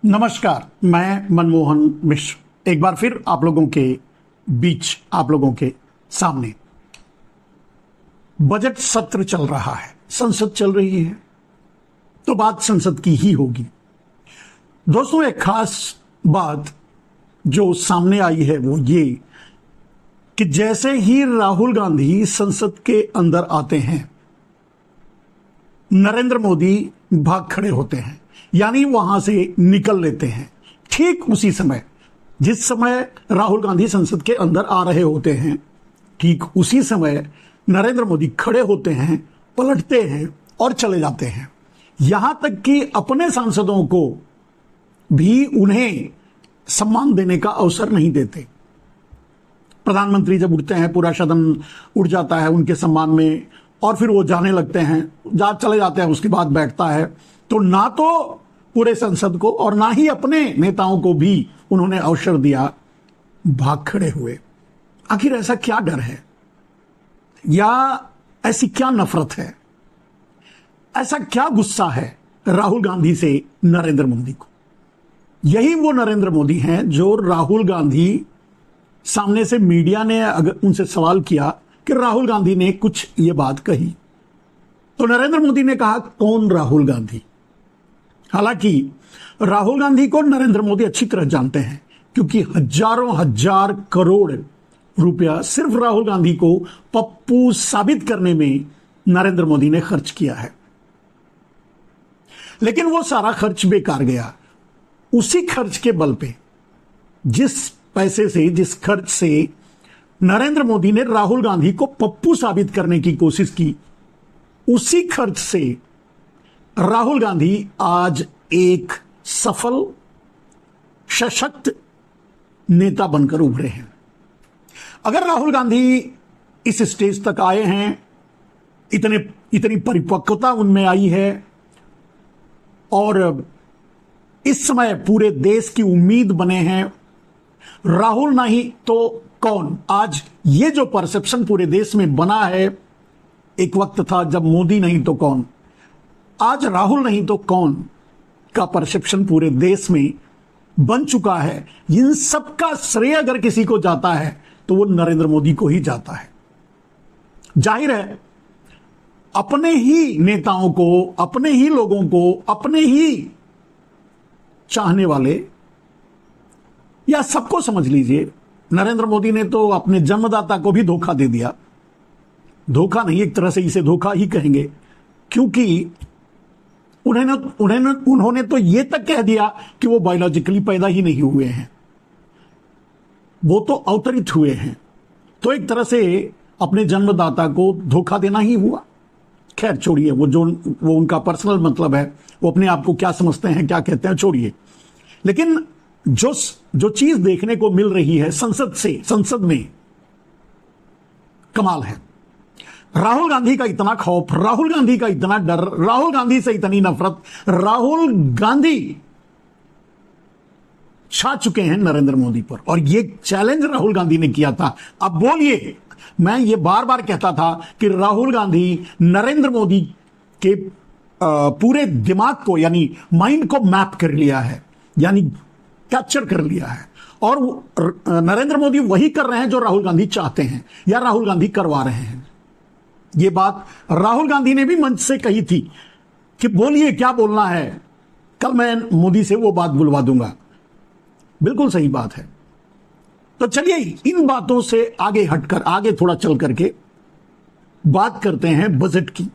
नमस्कार, मैं मनमोहन मिश्र एक बार फिर आप लोगों के बीच, आप लोगों के सामने। बजट सत्र चल रहा है, संसद चल रही है, तो बात संसद की ही होगी। दोस्तों, एक खास बात जो सामने आई है वो ये कि जैसे ही राहुल गांधी संसद के अंदर आते हैं, नरेंद्र मोदी भाग खड़े होते हैं, यानी वहां से निकल लेते हैं। ठीक उसी समय, जिस समय राहुल गांधी संसद के अंदर आ रहे होते हैं, ठीक उसी समय नरेंद्र मोदी खड़े होते हैं, पलटते हैं और चले जाते हैं। यहां तक कि अपने सांसदों को भी उन्हें सम्मान देने का अवसर नहीं देते। प्रधानमंत्री जब उठते हैं, पूरा सदन उठ जाता है उनके सम्मान में, और फिर वो जाने लगते हैं, चले जाते हैं, उसके बाद बैठता है। तो ना तो पूरे संसद को और ना ही अपने नेताओं को भी उन्होंने अवसर दिया, भाग खड़े हुए। आखिर ऐसा क्या डर है, या ऐसी क्या नफरत है, ऐसा क्या गुस्सा है राहुल गांधी से नरेंद्र मोदी को? यही वो नरेंद्र मोदी हैं जो राहुल गांधी सामने से मीडिया ने अगर उनसे सवाल किया कि राहुल गांधी ने कुछ ये बात कही, तो नरेंद्र मोदी ने कहा, कौन राहुल गांधी? हालांकि राहुल गांधी को नरेंद्र मोदी अच्छी तरह जानते हैं, क्योंकि हजारों हजार करोड़ रुपया सिर्फ राहुल गांधी को पप्पू साबित करने में नरेंद्र मोदी ने खर्च किया है। लेकिन वो सारा खर्च बेकार गया। उसी खर्च के बल पे, जिस पैसे से, जिस खर्च से नरेंद्र मोदी ने राहुल गांधी को पप्पू साबित करने की कोशिश की, उसी खर्च से राहुल गांधी आज एक सफल, सशक्त नेता बनकर उभरे हैं। अगर राहुल गांधी इस स्टेज तक आए हैं, इतनी परिपक्वता उनमें आई है, और इस समय पूरे देश की उम्मीद बने हैं, राहुल नहीं तो कौन? आज ये जो परसेप्शन पूरे देश में बना है, एक वक्त था जब मोदी नहीं तो कौन, आज राहुल नहीं तो कौन का परसेप्शन पूरे देश में बन चुका है। इन सब का श्रेय अगर किसी को जाता है तो वो नरेंद्र मोदी को ही जाता है। जाहिर है, अपने ही नेताओं को, अपने ही लोगों को, अपने ही चाहने वाले, या सबको समझ लीजिए, नरेंद्र मोदी ने तो अपने जन्मदाता को भी धोखा दे दिया। धोखा नहीं, एक तरह से इसे धोखा ही कहेंगे, क्योंकि उन्होंने तो ये तक कह दिया कि वो बायोलॉजिकली पैदा ही नहीं हुए हैं, वो तो अवतरित हुए हैं। तो एक तरह से अपने जन्मदाता को धोखा देना ही हुआ। खैर छोड़िए, वो उनका पर्सनल मतलब है, वो अपने आप को क्या समझते हैं, क्या कहते हैं, छोड़िए। लेकिन जो चीज देखने को मिल रही है संसद में, कमाल है। राहुल गांधी का इतना खौफ, राहुल गांधी का इतना डर, राहुल गांधी से इतनी नफरत, राहुल गांधी छा चुके हैं नरेंद्र मोदी पर। और ये चैलेंज राहुल गांधी ने किया था। अब बोलिए, मैं ये बार बार कहता था कि राहुल गांधी नरेंद्र मोदी के पूरे दिमाग को, यानी माइंड को मैप कर लिया है, यानी कैप्चर कर लिया है, और नरेंद्र मोदी वही कर रहे हैं जो राहुल गांधी चाहते हैं या राहुल गांधी करवा रहे हैं। ये बात राहुल गांधी ने भी मंच से कही थी कि बोलिए क्या बोलना है, कल मैं मोदी से वो बात बुलवा दूंगा। बिल्कुल सही बात है। तो चलिए इन बातों से आगे हटकर, आगे थोड़ा चल करके बात करते हैं बजट की।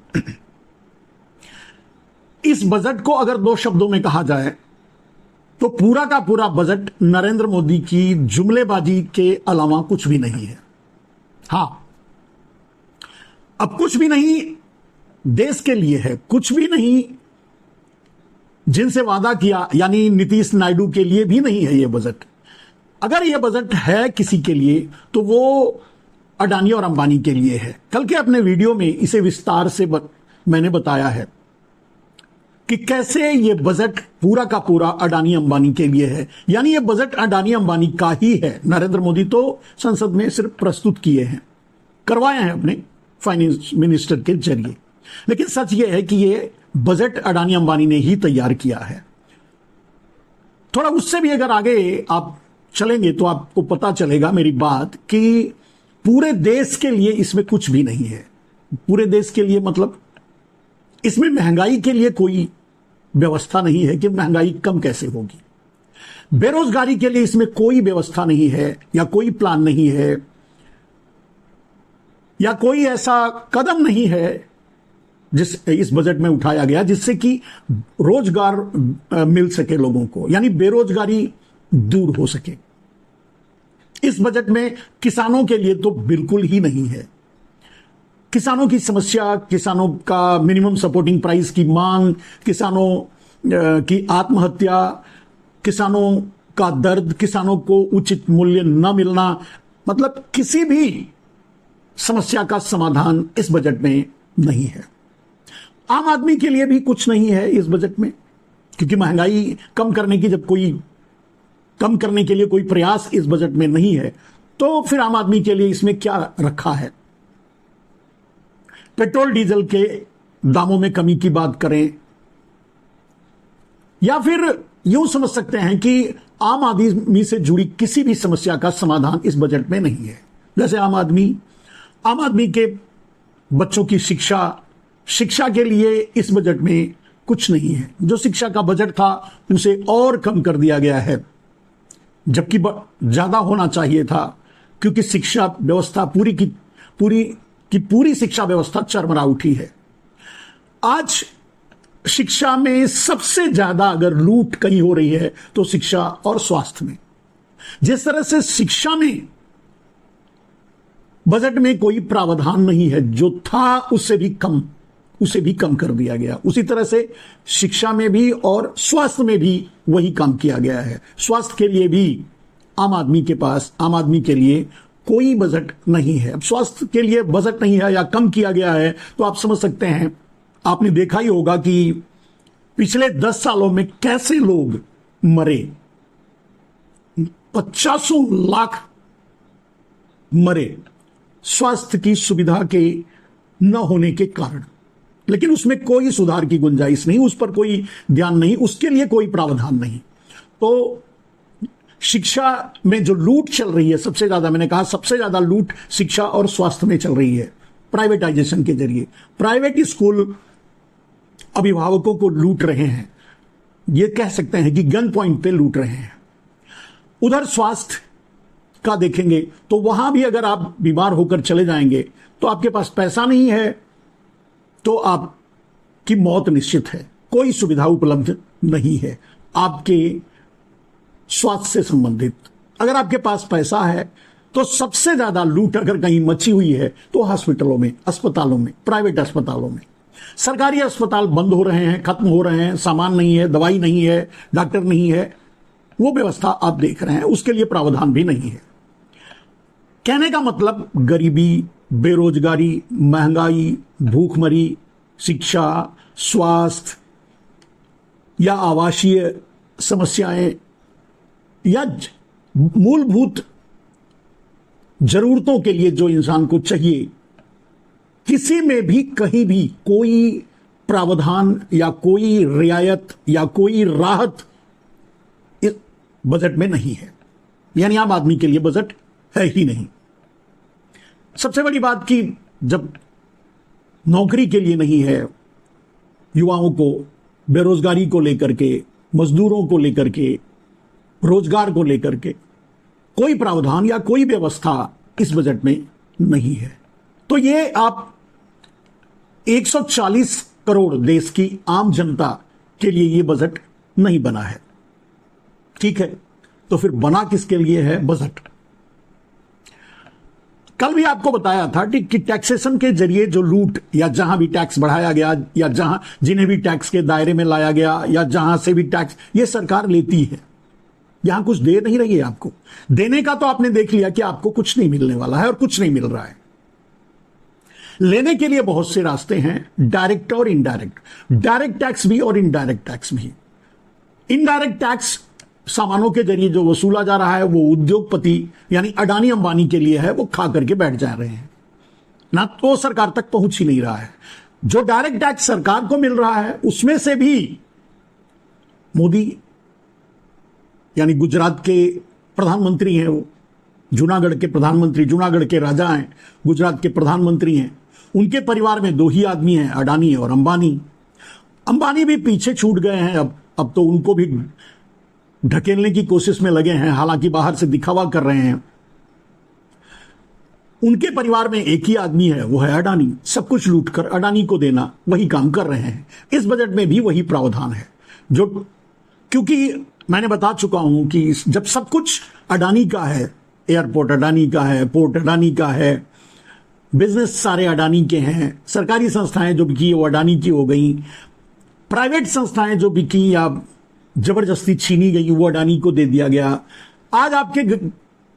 इस बजट को अगर दो शब्दों में कहा जाए तो पूरा का पूरा बजट नरेंद्र मोदी की जुमलेबाजी के अलावा कुछ भी नहीं है। हां, अब कुछ भी नहीं देश के लिए है, कुछ भी नहीं जिनसे वादा किया, यानी नीतीश नायडू के लिए भी नहीं है ये बजट। अगर ये बजट है किसी के लिए तो वो अडानी और अंबानी के लिए है। कल के अपने वीडियो में इसे विस्तार से मैंने बताया है कि कैसे ये बजट पूरा का पूरा अडानी अंबानी के लिए है, यानी ये बजट अडानी अंबानी का ही है। नरेंद्र मोदी तो संसद में सिर्फ प्रस्तुत किए हैं, करवाए हैं अपने फाइनेंस मिनिस्टर के जरिए, लेकिन सच ये है कि ये बजट अडानी अंबानी ने ही तैयार किया है। थोड़ा उससे भी अगर आगे आप चलेंगे तो आपको पता चलेगा मेरी बात कि पूरे देश के लिए इसमें कुछ भी नहीं है। पूरे देश के लिए मतलब इसमें महंगाई के लिए कोई व्यवस्था नहीं है कि महंगाई कम कैसे होगी। बेरोजगारी के लिए इसमें कोई व्यवस्था नहीं है या कोई प्लान नहीं है या कोई ऐसा कदम नहीं है जिस इस बजट में उठाया गया जिससे कि रोजगार मिल सके लोगों को, यानी बेरोजगारी दूर हो सके। इस बजट में किसानों के लिए तो बिल्कुल ही नहीं है। किसानों की समस्या, किसानों का मिनिमम सपोर्टिंग प्राइस की मांग, किसानों की आत्महत्या, किसानों का दर्द, किसानों को उचित मूल्य न मिलना, मतलब किसी भी समस्या का समाधान इस बजट में नहीं है। आम आदमी के लिए भी कुछ नहीं है इस बजट में, क्योंकि महंगाई कम करने के लिए कोई प्रयास इस बजट में नहीं है। तो फिर आम आदमी के लिए इसमें क्या रखा है? पेट्रोल डीजल के दामों में कमी की बात करें, या फिर यूं समझ सकते हैं कि आम आदमी से जुड़ी किसी भी समस्या का समाधान इस बजट में नहीं है। जैसे आम आदमी के बच्चों की शिक्षा के लिए इस बजट में कुछ नहीं है। जो शिक्षा का बजट था उसे और कम कर दिया गया है, जबकि ज्यादा होना चाहिए था, क्योंकि शिक्षा व्यवस्था पूरी शिक्षा व्यवस्था चरमरा उठी है। आज शिक्षा में सबसे ज्यादा अगर लूट कहीं हो रही है तो शिक्षा और स्वास्थ्य में। जिस तरह से शिक्षा में बजट में कोई प्रावधान नहीं है, जो था उसे भी कम कर दिया गया, उसी तरह से शिक्षा में भी और स्वास्थ्य में भी वही काम किया गया है। स्वास्थ्य के लिए भी आम आदमी के लिए कोई बजट नहीं है। अब स्वास्थ्य के लिए बजट नहीं है या कम किया गया है तो आप समझ सकते हैं, आपने देखा ही होगा कि पिछले 10 सालों में कैसे लोग मरे। 50 लाख मरे स्वास्थ्य की सुविधा के न होने के कारण, लेकिन उसमें कोई सुधार की गुंजाइश नहीं, उस पर कोई ध्यान नहीं, उसके लिए कोई प्रावधान नहीं। तो शिक्षा में जो लूट चल रही है, सबसे ज्यादा, मैंने कहा सबसे ज्यादा लूट शिक्षा और स्वास्थ्य में चल रही है, प्राइवेटाइजेशन के जरिए। प्राइवेट स्कूल अभिभावकों को लूट रहे हैं, ये कह सकते हैं कि गन पॉइंट पे लूट रहे हैं। उधर स्वास्थ्य का देखेंगे तो वहां भी अगर आप बीमार होकर चले जाएंगे तो आपके पास पैसा नहीं है तो आपकी मौत निश्चित है। कोई सुविधा उपलब्ध नहीं है आपके स्वास्थ्य से संबंधित। अगर आपके पास पैसा है तो सबसे ज्यादा लूट अगर कहीं मची हुई है तो हॉस्पिटलों में, अस्पतालों में, प्राइवेट अस्पतालों में। सरकारी अस्पताल बंद हो रहे हैं, खत्म हो रहे हैं, सामान नहीं है, दवाई नहीं है, डॉक्टर नहीं है, वो व्यवस्था आप देख रहे हैं, उसके लिए प्रावधान भी नहीं है। कहने का मतलब गरीबी, बेरोजगारी, महंगाई, भूखमरी, शिक्षा, स्वास्थ्य या आवासीय समस्याएं या मूलभूत जरूरतों के लिए जो इंसान को चाहिए, किसी में भी कहीं भी कोई प्रावधान या कोई रियायत या कोई राहत इस बजट में नहीं है। यानी आम आदमी के लिए बजट है ही नहीं। सबसे बड़ी बात कि जब नौकरी के लिए नहीं है, युवाओं को बेरोजगारी को लेकर के, मजदूरों को लेकर के, रोजगार को लेकर के कोई प्रावधान या कोई व्यवस्था इस बजट में नहीं है, तो ये आप 140 करोड़ देश की आम जनता के लिए ये बजट नहीं बना है। ठीक है, तो फिर बना किसके लिए है बजट? कल भी आपको बताया था कि टैक्सेशन के जरिए जो लूट, या जहां भी टैक्स बढ़ाया गया, या जहां जिन्हें भी टैक्स के दायरे में लाया गया, या जहां से भी टैक्स ये सरकार लेती है, यहां कुछ दे नहीं रही है आपको। देने का तो आपने देख लिया कि आपको कुछ नहीं मिलने वाला है और कुछ नहीं मिल रहा है। लेने के लिए बहुत से रास्ते हैं, डायरेक्ट और इनडायरेक्ट, डायरेक्ट टैक्स भी और इनडायरेक्ट टैक्स भी। इनडायरेक्ट टैक्स सामानों के जरिए जो वसूला जा रहा है वो उद्योगपति यानी अडानी अंबानी के लिए है, वो खा करके बैठ जा रहे हैं, ना तो सरकार तक पहुंच ही नहीं रहा है। जो डायरेक्ट टैक्स सरकार को मिल रहा है उसमें से भी मोदी यानी गुजरात के प्रधानमंत्री हैं वो, जूनागढ़ के प्रधानमंत्री, जूनागढ़ के राजा हैं, गुजरात के प्रधानमंत्री हैं। उनके परिवार में 2 ही आदमी हैं, अडानी और अंबानी। अंबानी भी पीछे छूट गए हैं, अब तो उनको भी ढकेलने की कोशिश में लगे हैं, हालांकि बाहर से दिखावा कर रहे हैं। उनके परिवार में एक ही आदमी है, वो है अडानी। सब कुछ लूटकर अडानी को देना, वही काम कर रहे हैं। इस बजट में भी वही प्रावधान है, जो क्योंकि मैंने बता चुका हूं कि जब सब कुछ अडानी का है, एयरपोर्ट अडानी का है, पोर्ट अडानी का है, बिजनेस सारे अडानी के हैं, सरकारी संस्थाएं जो बिकी वो अडानी की हो गई, प्राइवेट संस्थाएं जो बिकी या जबरदस्ती छीनी गई वो अडानी को दे दिया गया। आज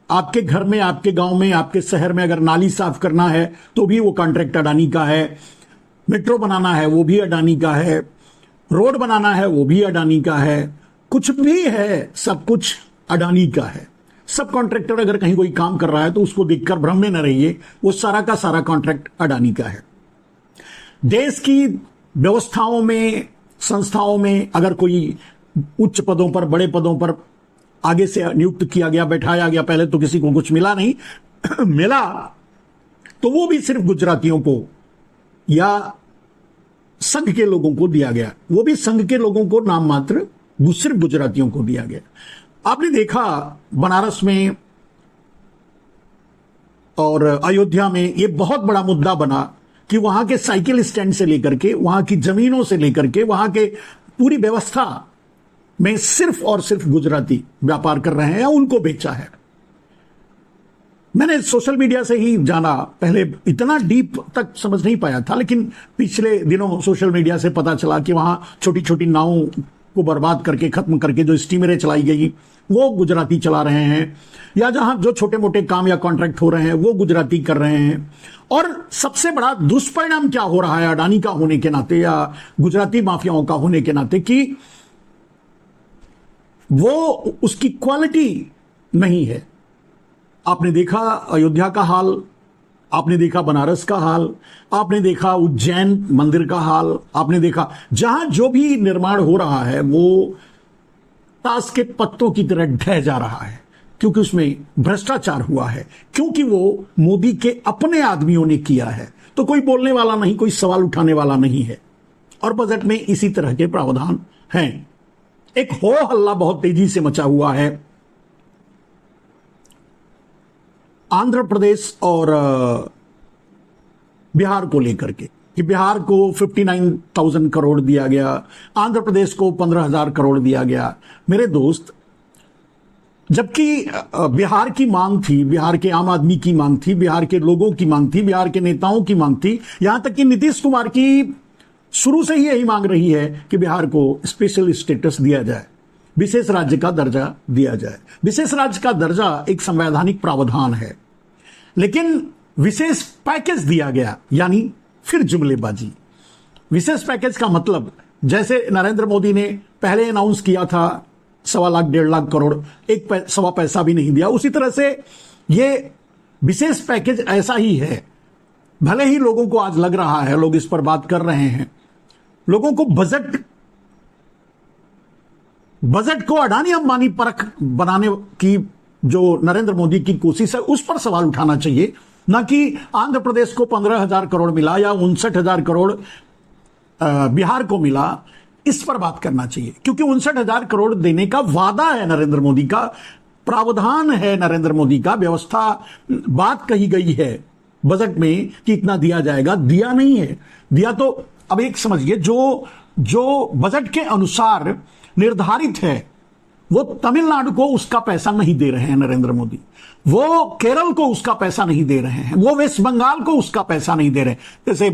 आपके घर में, आपके गांव में, आपके शहर में अगर नाली साफ करना है तो भी वो कॉन्ट्रैक्ट अडानी का है, मेट्रो बनाना है वो भी अडानी का है, रोड बनाना है वो भी अडानी का है, कुछ भी है सब कुछ अडानी का है। सब कॉन्ट्रैक्टर अगर कहीं कोई काम कर रहा है तो उसको देखकर भ्रम में न रहिए, वो सारा का सारा कॉन्ट्रैक्ट अडानी का है। देश की व्यवस्थाओं में, संस्थाओं में अगर कोई उच्च पदों पर, बड़े पदों पर आगे से नियुक्त किया गया, बैठाया गया, पहले तो किसी को कुछ मिला नहीं मिला तो वो भी सिर्फ गुजरातियों को या संघ के लोगों को दिया गया, वो भी संघ के लोगों को नाम मात्र सिर्फ गुजरातियों को दिया गया। आपने देखा बनारस में और अयोध्या में ये बहुत बड़ा मुद्दा बना कि वहां के साइकिल स्टैंड से लेकर के, वहां की जमीनों से लेकर के, वहां के पूरी व्यवस्था में सिर्फ और सिर्फ गुजराती व्यापार कर रहे हैं या उनको बेचा है। मैंने सोशल मीडिया से ही जाना, पहले इतना डीप तक समझ नहीं पाया था, लेकिन पिछले दिनों सोशल मीडिया से पता चला कि वहां छोटी छोटी नावों को बर्बाद करके, खत्म करके जो स्टीमरें चलाई गई वो गुजराती चला रहे हैं, या जहां जो छोटे मोटे काम या कॉन्ट्रैक्ट हो रहे हैं वो गुजराती कर रहे हैं। और सबसे बड़ा दुष्परिणाम क्या हो रहा है अडानी का होने के नाते या गुजराती माफियाओं का होने के नाते कि वो उसकी क्वालिटी नहीं है। आपने देखा अयोध्या का हाल, आपने देखा बनारस का हाल, आपने देखा उज्जैन मंदिर का हाल, आपने देखा जहां जो भी निर्माण हो रहा है वो ताश के पत्तों की तरह ढह जा रहा है, क्योंकि उसमें भ्रष्टाचार हुआ है, क्योंकि वो मोदी के अपने आदमियों ने किया है। तो कोई बोलने वाला नहीं, कोई सवाल उठाने वाला नहीं है। और बजट में इसी तरह के प्रावधान हैं। एक हो हल्ला बहुत तेजी से मचा हुआ है आंध्र प्रदेश और बिहार को लेकर के, कि बिहार को 59,000 करोड़ दिया गया, आंध्र प्रदेश को 15,000 करोड़ दिया गया। मेरे दोस्त, जबकि बिहार की मांग थी, बिहार के आम आदमी की मांग थी, बिहार के लोगों की मांग थी, बिहार के नेताओं की मांग थी, यहां तक कि नीतीश कुमार की शुरू से ही यही मांग रही है कि बिहार को स्पेशल स्टेटस दिया जाए, विशेष राज्य का दर्जा दिया जाए। विशेष राज्य का दर्जा एक संवैधानिक प्रावधान है, लेकिन विशेष पैकेज दिया गया, यानी फिर जुमलेबाजी। विशेष पैकेज का मतलब, जैसे नरेंद्र मोदी ने पहले अनाउंस किया था 1.25 लाख 1.5 लाख करोड़, सवा पैसा भी नहीं दिया, उसी तरह से ये विशेष पैकेज ऐसा ही है। भले ही लोगों को आज लग रहा है, लोग इस पर बात कर रहे हैं, लोगों को बजट को अडानी अंबानी परख बनाने की जो नरेंद्र मोदी की कोशिश है उस पर सवाल उठाना चाहिए, ना कि आंध्र प्रदेश को 15,000 करोड़ मिला या 59,000 करोड़ बिहार को मिला, इस पर बात करना चाहिए। क्योंकि 59,000 करोड़ देने का वादा है नरेंद्र मोदी का, प्रावधान है नरेंद्र मोदी का, व्यवस्था, बात कही गई है बजट में कि इतना दिया जाएगा, दिया नहीं है। दिया तो अब एक समझिए, जो बजट के अनुसार निर्धारित है वो तमिलनाडु को उसका पैसा नहीं दे रहे हैं नरेंद्र मोदी, वो केरल को उसका पैसा नहीं दे रहे हैं, वो वेस्ट बंगाल को उसका पैसा नहीं दे रहे। जैसे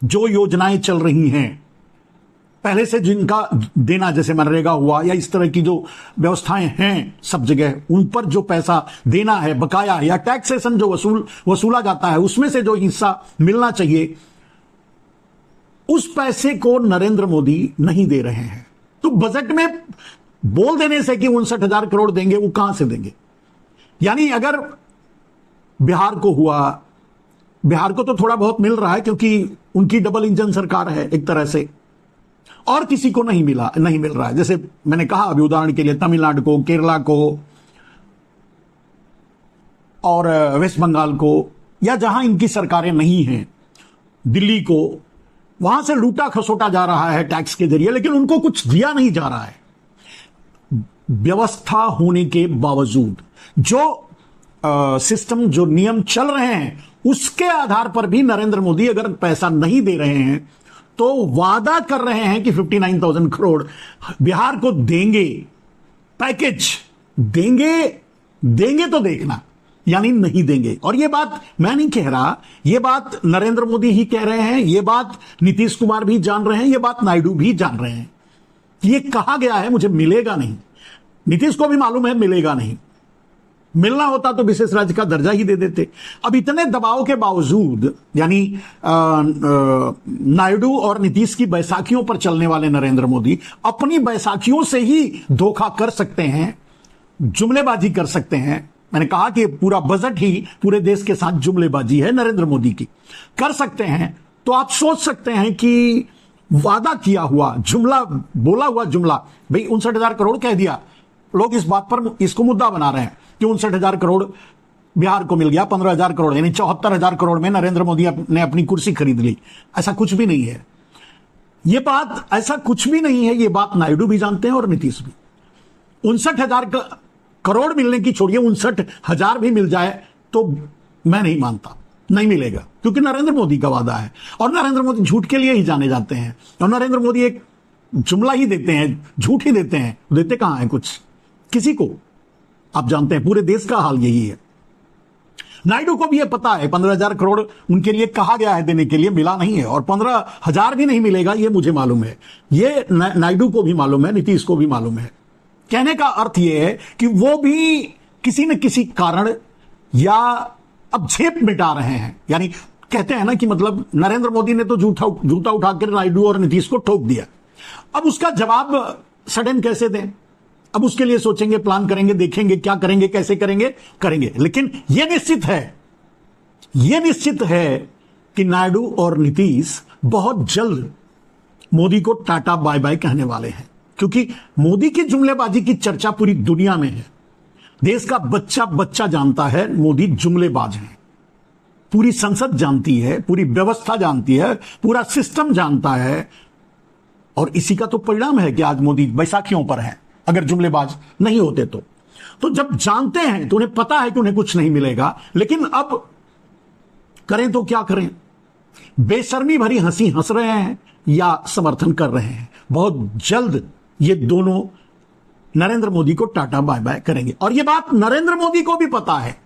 जो योजनाएं चल रही हैं पहले से, जिनका देना, जैसे मनरेगा हुआ या इस तरह की जो व्यवस्थाएं हैं सब जगह, उन पर जो पैसा देना है बकाया या टैक्सेशन जो वसूला जाता है उसमें से जो हिस्सा मिलना चाहिए, उस पैसे को नरेंद्र मोदी नहीं दे रहे हैं। तो बजट में बोल देने से कि 59,000 करोड़ देंगे, वो कहां से देंगे? यानी अगर बिहार को हुआ, बिहार को तो थोड़ा बहुत मिल रहा है क्योंकि उनकी डबल इंजन सरकार है एक तरह से, और किसी को नहीं मिल रहा है। जैसे मैंने कहा अभी उदाहरण के लिए तमिलनाडु को, केरला को और वेस्ट बंगाल को, या जहां इनकी सरकारें नहीं हैं, दिल्ली को, वहां से लूटा खसोटा जा रहा है टैक्स के जरिए, लेकिन उनको कुछ दिया नहीं जा रहा है। व्यवस्था होने के बावजूद जो सिस्टम, जो नियम चल रहे हैं, उसके आधार पर भी नरेंद्र मोदी अगर पैसा नहीं दे रहे हैं तो वादा कर रहे हैं कि 59,000 करोड़ बिहार को देंगे, पैकेज देंगे तो देखना, यानी नहीं देंगे। और यह बात मैं नहीं कह रहा, यह बात नरेंद्र मोदी ही कह रहे हैं, यह बात नीतीश कुमार भी जान रहे हैं, यह बात नायडू भी जान रहे हैं। यह कहा गया है मुझे मिलेगा नहीं, नीतीश को भी मालूम है मिलेगा नहीं। मिलना होता तो विशेष राज्य का दर्जा ही दे देते। अब इतने दबाव के बावजूद, यानी नायडू और नीतीश की बैसाखियों पर चलने वाले नरेंद्र मोदी अपनी बैसाखियों से ही धोखा कर सकते हैं, जुमलेबाजी कर सकते हैं। मैंने कहा कि पूरा बजट ही पूरे देश के साथ जुमलेबाजी है नरेंद्र मोदी की, कर सकते हैं। तो आप सोच सकते हैं कि वादा किया हुआ जुमला, बोला हुआ जुमला, भाई 59,000 करोड़ कह दिया, लोग इस बात पर इसको मुद्दा बना रहे हैं कि 59,000 करोड़ बिहार को मिल गया, 15,000 करोड़ यानी 74,000 करोड़ में नरेंद्र मोदी ने अपनी कुर्सी खरीद ली। ऐसा कुछ भी नहीं है, यह बात ऐसा कुछ भी नहीं है। यह बात नायडू भी जानते हैं और नीतीश भी। 59,000 करोड़ मिलने की छोड़िए, 59,000 भी मिल जाए तो मैं नहीं मानता, नहीं मिलेगा, क्योंकि नरेंद्र मोदी का वादा है और नरेंद्र मोदी झूठ के लिए ही जाने जाते हैं। और नरेंद्र मोदी एक जुमला ही देते हैं, झूठ ही देते हैं, देते कहां है कुछ किसी को। आप जानते हैं पूरे देश का हाल यही है। नायडू को भी यह पता है 15,000 करोड़ उनके लिए कहा गया है देने के लिए, मिला नहीं है, और 15,000 भी नहीं मिलेगा, यह मुझे मालूम है, यह नायडू को भी मालूम है, नीतीश को भी मालूम है। कहने का अर्थ यह है कि वो भी किसी न किसी कारण या अब झेप मिटा रहे हैं। यानी कहते हैं ना कि मतलब नरेंद्र मोदी ने तो जूता उठाकर नायडू और नीतीश को ठोक दिया, अब उसका जवाब सडन कैसे दें। अब उसके लिए सोचेंगे, प्लान करेंगे, देखेंगे क्या करेंगे, कैसे करेंगे। लेकिन यह निश्चित है कि नायडू और नीतीश बहुत जल्द मोदी को टाटा बाय बाय कहने वाले हैं, क्योंकि मोदी की जुमलेबाजी की चर्चा पूरी दुनिया में है। देश का बच्चा जानता है मोदी जुमलेबाज हैं, पूरी संसद जानती है, पूरी व्यवस्था जानती है, पूरा सिस्टम जानता है। और इसी का तो परिणाम है कि आज मोदी बैसाखियों पर है। अगर जुमलेबाज नहीं होते तो जब जानते हैं तो उन्हें पता है कि उन्हें कुछ नहीं मिलेगा, लेकिन अब करें तो क्या करें। बेशर्मी भरी हंसी हंस रहे हैं या समर्थन कर रहे हैं। बहुत जल्द ये दोनों नरेंद्र मोदी को टाटा बाय बाय करेंगे, और यह बात नरेंद्र मोदी को भी पता है।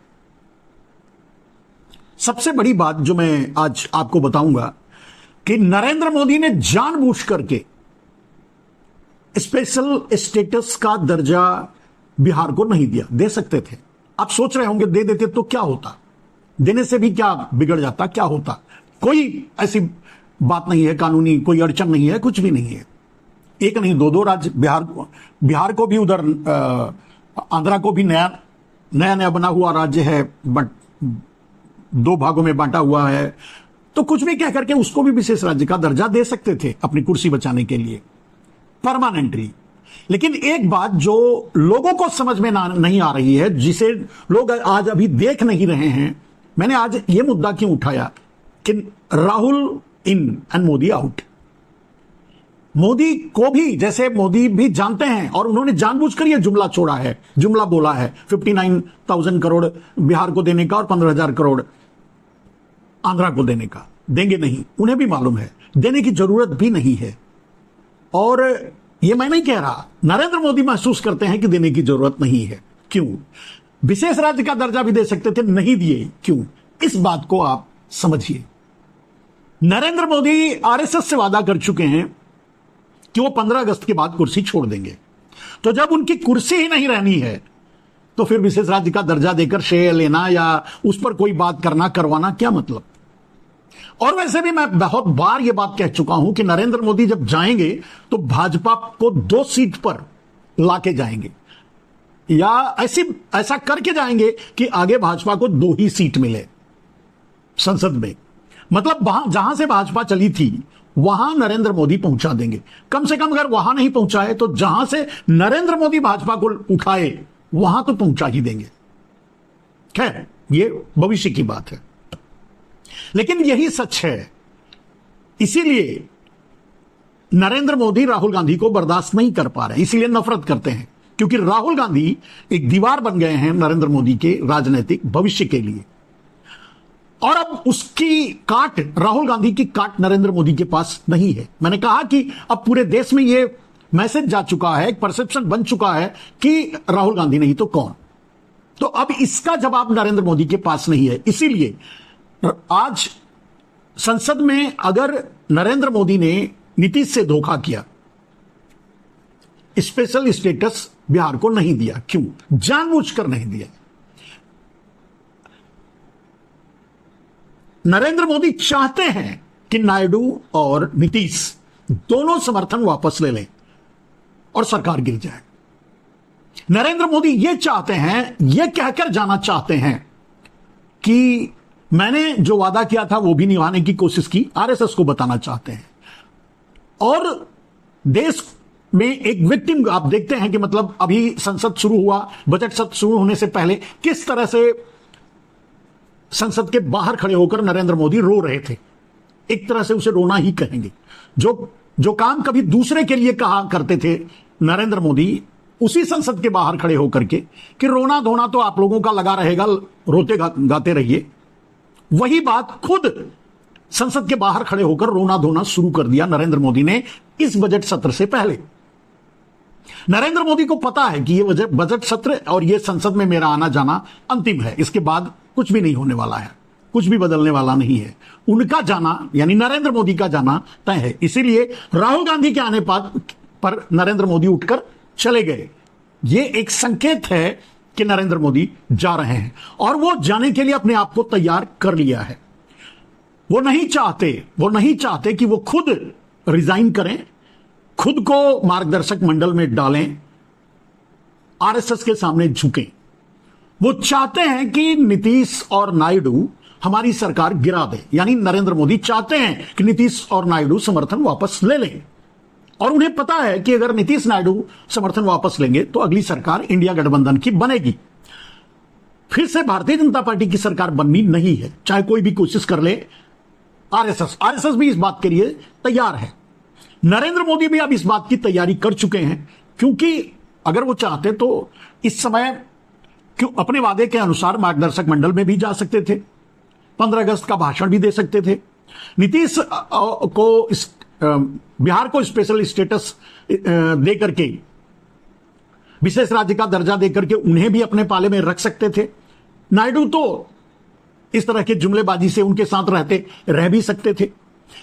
सबसे बड़ी बात जो मैं आज आपको बताऊंगा कि नरेंद्र मोदी ने जानबूझ करके स्पेशल स्टेटस का दर्जा बिहार को नहीं दिया। दे सकते थे। आप सोच रहे होंगे दे देते तो क्या होता, देने से भी क्या बिगड़ जाता, क्या होता। कोई ऐसी बात नहीं है, कानूनी कोई अड़चन नहीं है, कुछ भी नहीं है। एक नहीं दो राज्य, बिहार को भी उधर, आंध्रा को भी नया बना हुआ राज्य है, बट 2 भागों में बांटा हुआ है। तो कुछ भी कह करके उसको भी विशेष राज्य का दर्जा दे सकते थे अपनी कुर्सी बचाने के लिए, परमानेंटली। लेकिन एक बात जो लोगों को समझ में नहीं आ रही है, जिसे लोग आज अभी देख नहीं रहे हैं, मैंने आज यह मुद्दा क्यों उठाया कि Rahul in and Modi out. Modi को भी, जैसे मोदी भी जानते हैं और उन्होंने जानबूझकर यह जुमला छोड़ा है, जुमला बोला है 59,000 करोड़ बिहार को देने का और 15,000 करोड़ आंध्रा को देने का। देंगे नहीं, उन्हें भी मालूम है, देने की जरूरत भी नहीं है। और यह मैं नहीं कह रहा, नरेंद्र मोदी महसूस करते हैं कि देने की जरूरत नहीं है। क्यों? विशेष राज्य का दर्जा भी दे सकते थे, नहीं दिए, क्यों? इस बात को आप समझिए। नरेंद्र मोदी आरएसएस से वादा कर चुके हैं कि वो 15 अगस्त के बाद कुर्सी छोड़ देंगे। तो जब उनकी कुर्सी ही नहीं रहनी है तो फिर विशेष राज्य का दर्जा देकर श्रेय लेना या उस पर कोई बात करवाना क्या मतलब। और वैसे भी मैं बहुत बार यह बात कह चुका हूं कि नरेंद्र मोदी जब जाएंगे तो भाजपा को 2 सीट पर लाके जाएंगे, या ऐसा करके जाएंगे कि आगे भाजपा को 2 ही सीट मिले संसद में। मतलब जहां से भाजपा चली थी वहां नरेंद्र मोदी पहुंचा देंगे। कम से कम अगर वहां नहीं पहुंचाए तो जहां से नरेंद्र मोदी भाजपा को उठाए वहां तो पहुंचा ही देंगे। खैर, ये भविष्य की बात है, लेकिन यही सच है। इसीलिए नरेंद्र मोदी राहुल गांधी को बर्दाश्त नहीं कर पा रहे, इसीलिए नफरत करते हैं, क्योंकि राहुल गांधी एक दीवार बन गए हैं नरेंद्र मोदी के राजनीतिक भविष्य के लिए। और अब उसकी काट, राहुल गांधी की काट नरेंद्र मोदी के पास नहीं है। मैंने कहा कि अब पूरे देश में यह मैसेज जा चुका है, एक परसेप्शन बन चुका है कि राहुल गांधी नहीं तो कौन। तो अब इसका जवाब नरेंद्र मोदी के पास नहीं है। इसीलिए आज संसद में अगर नरेंद्र मोदी ने नीतीश से धोखा किया, स्पेशल स्टेटस बिहार को नहीं दिया, क्यों? जानबूझकर नहीं दिया। नरेंद्र मोदी चाहते हैं कि नायडू और नीतीश दोनों समर्थन वापस ले लें और सरकार गिर जाए। नरेंद्र मोदी यह चाहते हैं, यह कहकर जाना चाहते हैं कि मैंने जो वादा किया था वो भी निभाने की कोशिश की, आरएसएस को बताना चाहते हैं। और देश में एक विक्टिम आप देखते हैं कि मतलब अभी संसद शुरू हुआ, बजट सत्र शुरू होने से पहले किस तरह से संसद के बाहर खड़े होकर नरेंद्र मोदी रो रहे थे। एक तरह से उसे रोना ही कहेंगे। जो काम कभी दूसरे के लिए कहा करते थे नरेंद्र मोदी, उसी संसद के बाहर खड़े होकर के कि रोना धोना तो आप लोगों का लगा रहेगा, रोते गाते रहिए, वही बात खुद संसद के बाहर खड़े होकर रोना धोना शुरू कर दिया नरेंद्र मोदी ने इस बजट सत्र से पहले। नरेंद्र मोदी को पता है कि यह बजट सत्र और यह संसद में मेरा आना जाना अंतिम है, इसके बाद कुछ भी नहीं होने वाला है, कुछ भी बदलने वाला नहीं है। उनका जाना यानी नरेंद्र मोदी का जाना तय है। इसीलिए राहुल गांधी के आने पर नरेंद्र मोदी उठकर चले गए। यह एक संकेत है कि नरेंद्र मोदी जा रहे हैं और वो जाने के लिए अपने आप को तैयार कर लिया है। वो नहीं चाहते कि वो खुद रिजाइन करें, खुद को मार्गदर्शक मंडल में डालें, आरएसएस के सामने झुकें। वो चाहते हैं कि नीतीश और नायडू हमारी सरकार गिरा दे, यानी नरेंद्र मोदी चाहते हैं कि नीतीश और नायडू समर्थन वापस ले लें। और उन्हें पता है कि अगर नीतीश नायडू समर्थन वापस लेंगे तो अगली सरकार इंडिया गठबंधन की बनेगी। फिर से भारतीय जनता पार्टी की सरकार बननी नहीं है, चाहे कोई भी कोशिश कर ले। आरएसएस भी इस बात के लिए तैयार है। नरेंद्र मोदी भी अब इस बात की तैयारी कर चुके हैं, क्योंकि अगर वो चाहते तो इस समय क्यों अपने वादे के अनुसार मार्गदर्शक मंडल में भी जा सकते थे, 15 अगस्त का भाषण भी दे सकते थे, नीतीश को बिहार को स्पेशल स्टेटस दे करके, विशेष राज्य का दर्जा देकर के उन्हें भी अपने पाले में रख सकते थे। नायडू तो इस तरह के जुमलेबाजी से उनके साथ रह भी सकते थे।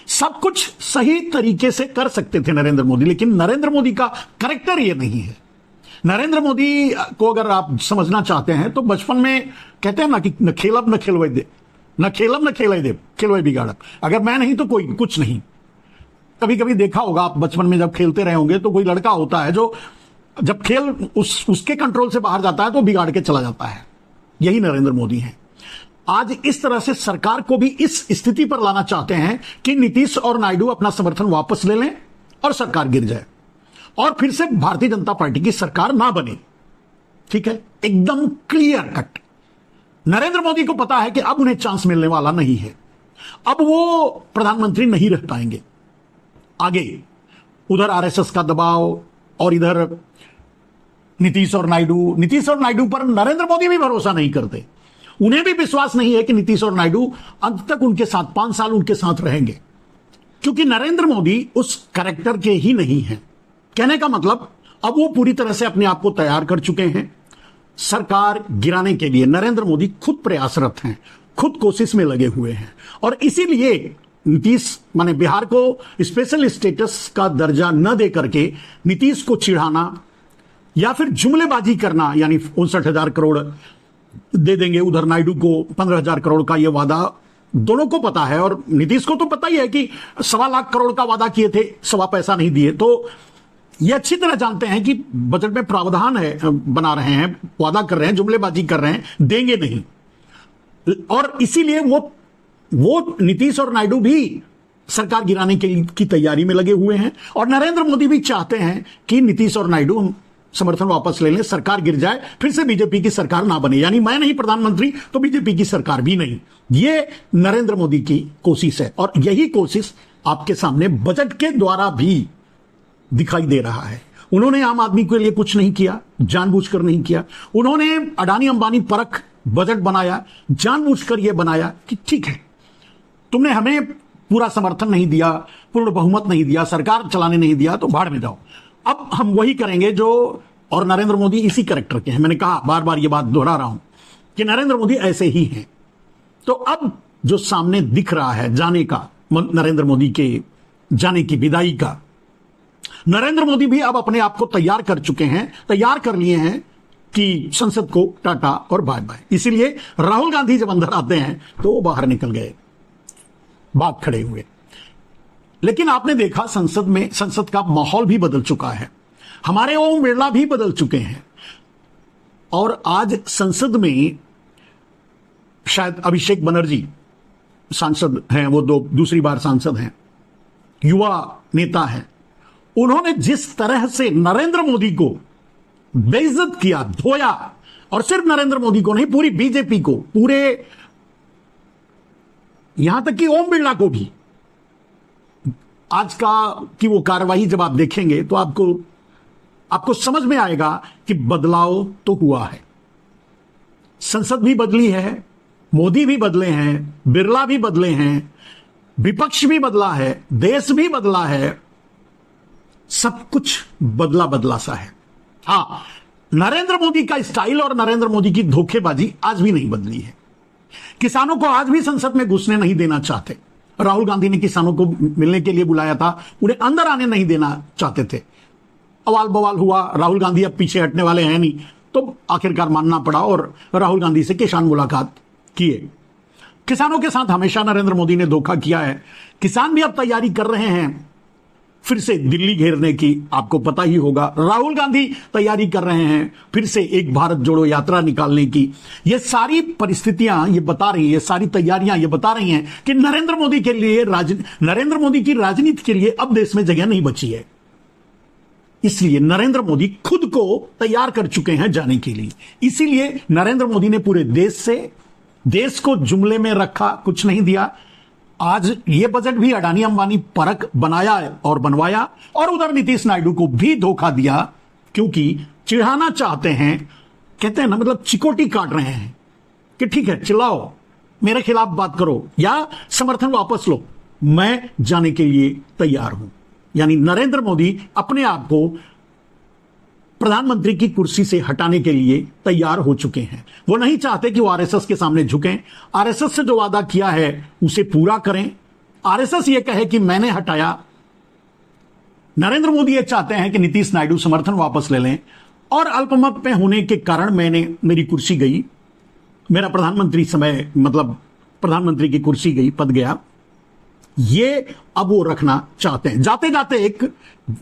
सब कुछ सही तरीके से कर सकते थे नरेंद्र मोदी, लेकिन नरेंद्र मोदी का कैरेक्टर ये नहीं है। नरेंद्र मोदी को अगर आप समझना चाहते हैं तो बचपन में कहते हैं ना कि न खेलब न खेलवे दे, न खेलब न खेले दे, खेलवे बिगाड़ब। अगर मैं नहीं तो कोई कुछ नहीं। कभी कभी देखा होगा आप बचपन में जब खेलते रहे होंगे तो कोई लड़का होता है जो जब खेल उसके कंट्रोल से बाहर जाता है तो बिगाड़ के चला जाता है। यही नरेंद्र मोदी है। आज इस तरह से सरकार को भी इस स्थिति पर लाना चाहते हैं कि नीतीश और नायडू अपना समर्थन वापस ले लें और सरकार गिर जाए और फिर से भारतीय जनता पार्टी की सरकार ना बने। ठीक है, एकदम क्लियर कट। नरेंद्र मोदी को पता है कि अब उन्हें चांस मिलने वाला नहीं है, अब वो प्रधानमंत्री नहीं रह पाएंगे। आगे उधर आरएसएस का दबाव और इधर नीतीश और नायडू पर नरेंद्र मोदी भी भरोसा नहीं करते। उन्हें भी विश्वास नहीं है कि नीतीश और नायडू अंत तक उनके साथ 5 साल उनके साथ रहेंगे, क्योंकि नरेंद्र मोदी उस कैरेक्टर के ही नहीं हैं। कहने का मतलब अब वो पूरी तरह से अपने आप को तैयार कर चुके हैं सरकार गिराने के लिए। नरेंद्र मोदी खुद प्रयासरत हैं, खुद कोशिश में लगे हुए हैं और इसीलिए नीतीश माने बिहार को स्पेशल स्टेटस का दर्जा न दे करके नीतीश को चिढ़ाना या फिर जुमलेबाजी करना, यानी 59,000 करोड़ दे देंगे, उधर नायडू को 15,000 करोड़ का यह वादा दोनों को पता है और नीतीश को तो पता ही है कि 1.25 लाख करोड़ का वादा किए थे, 1.25 पैसा नहीं दिए। तो ये अच्छी तरह जानते हैं कि बजट में प्रावधान है, बना रहे हैं, वादा कर रहे हैं, जुमलेबाजी कर रहे हैं, देंगे नहीं। और इसीलिए वो नीतीश और नायडू भी सरकार गिराने की तैयारी में लगे हुए हैं। और नरेंद्र मोदी भी चाहते हैं कि नीतीश और नायडू समर्थन वापस ले लें, सरकार गिर जाए, फिर से बीजेपी की सरकार ना बने, यानी मैं नहीं प्रधानमंत्री तो बीजेपी की सरकार भी नहीं। ये नरेंद्र मोदी की कोशिश है और यही कोशिश आपके सामने बजट के द्वारा भी दिखाई दे रहा है। उन्होंने आम आदमी के लिए कुछ नहीं किया, जानबूझकर नहीं किया। उन्होंने अडानी अंबानी परख बजट बनाया, जानबूझकर यह बनाया कि ठीक है, तुमने हमें पूरा समर्थन नहीं दिया, पूर्ण बहुमत नहीं दिया, सरकार चलाने नहीं दिया, तो भाड़ में जाओ, अब हम वही करेंगे जो। और नरेंद्र मोदी इसी कैरेक्टर के हैं। मैंने कहा, बार बार ये बात दोहरा रहा हूं कि नरेंद्र मोदी ऐसे ही हैं। तो अब जो सामने दिख रहा है जाने का, नरेंद्र मोदी के जाने की विदाई का, नरेंद्र मोदी भी अब अपने आप को तैयार कर चुके हैं, तैयार कर लिए हैं कि संसद को टाटा और बाय बाय। इसीलिए राहुल गांधी जब अंदर आते हैं तो वो बाहर निकल गए, बात खड़े हुए। लेकिन आपने देखा संसद का माहौल भी बदल चुका है, हमारे ओम बिरला भी बदल चुके हैं। और आज संसद में शायद अभिषेक बनर्जी सांसद हैं, वो दूसरी बार सांसद हैं, युवा नेता हैं। उन्होंने जिस तरह से नरेंद्र मोदी को बेइज्जत किया, धोया, और सिर्फ नरेंद्र मोदी को नहीं, पूरी बीजेपी को, पूरे यहां तक कि ओम बिरला को भी, आज की वो कार्रवाई जब आप देखेंगे तो आपको समझ में आएगा कि बदलाव तो हुआ है। संसद भी बदली है, मोदी भी बदले हैं, बिरला भी बदले हैं, विपक्ष भी बदला है, देश भी बदला है, सब कुछ बदला बदला सा है। हां, नरेंद्र मोदी का स्टाइल और नरेंद्र मोदी की धोखेबाजी आज भी नहीं बदली है। किसानों को आज भी संसद में घुसने नहीं देना चाहते। राहुल गांधी ने किसानों को मिलने के लिए बुलाया था, उन्हें अंदर आने नहीं देना चाहते थे। अवाल बवाल हुआ, राहुल गांधी अब पीछे हटने वाले हैं नहीं, तो आखिरकार मानना पड़ा और राहुल गांधी से किसान मुलाकात किए। किसानों के साथ हमेशा नरेंद्र मोदी ने धोखा किया है। किसान भी अब तैयारी कर रहे हैं फिर से दिल्ली घेरने की, आपको पता ही होगा। राहुल गांधी तैयारी कर रहे हैं फिर से एक भारत जोड़ो यात्रा निकालने की। ये सारी परिस्थितियां ये बता रही है, सारी तैयारियां ये बता रही हैं कि नरेंद्र मोदी की राजनीति के लिए अब देश में जगह नहीं बची है। इसलिए नरेंद्र मोदी खुद को तैयार कर चुके हैं जाने के लिए। इसीलिए नरेंद्र मोदी ने पूरे देश को जुमले में रखा, कुछ नहीं दिया। आज ये बजट भी अडानी अंबानी परख बनाया और बनवाया, और उधर नीतीश नायडू को भी धोखा दिया, क्योंकि चिढ़ाना चाहते हैं। कहते हैं ना, मतलब चिकोटी काट रहे हैं कि ठीक है, चिल्लाओ, मेरे खिलाफ बात करो या समर्थन वापस लो, मैं जाने के लिए तैयार हूं। यानी नरेंद्र मोदी अपने आप को प्रधानमंत्री की कुर्सी से हटाने के लिए तैयार हो चुके हैं। वो नहीं चाहते कि वो आरएसएस के सामने झुकें। आरएसएस से जो वादा किया है उसे पूरा करें। आरएसएस ये कहे कि मैंने हटाया। नरेंद्र मोदी ये चाहते हैं कि नीतीश नायडू समर्थन वापस ले लें, और अल्पमत में होने के कारण मेरी कुर्सी गई, मेरा प्रधानमंत्री की कुर्सी गई, पद गया। ये अब वो रखना चाहते हैं। जाते जाते एक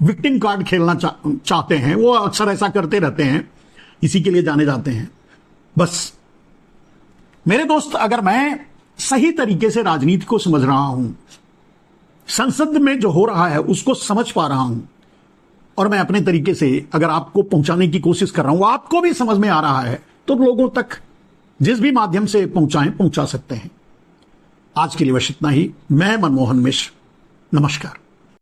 विक्टिम कार्ड खेलना चाहते हैं। वो अक्सर ऐसा करते रहते हैं, इसी के लिए जाने जाते हैं। बस मेरे दोस्त, अगर मैं सही तरीके से राजनीति को समझ रहा हूं, संसद में जो हो रहा है उसको समझ पा रहा हूं, और मैं अपने तरीके से अगर आपको पहुंचाने की कोशिश कर रहा हूं, आपको भी समझ में आ रहा है, तो लोगों तक जिस भी माध्यम से पहुंचा सकते हैं। आज के लिए बस इतना ही। मैं मनमोहन मिश्र, नमस्कार।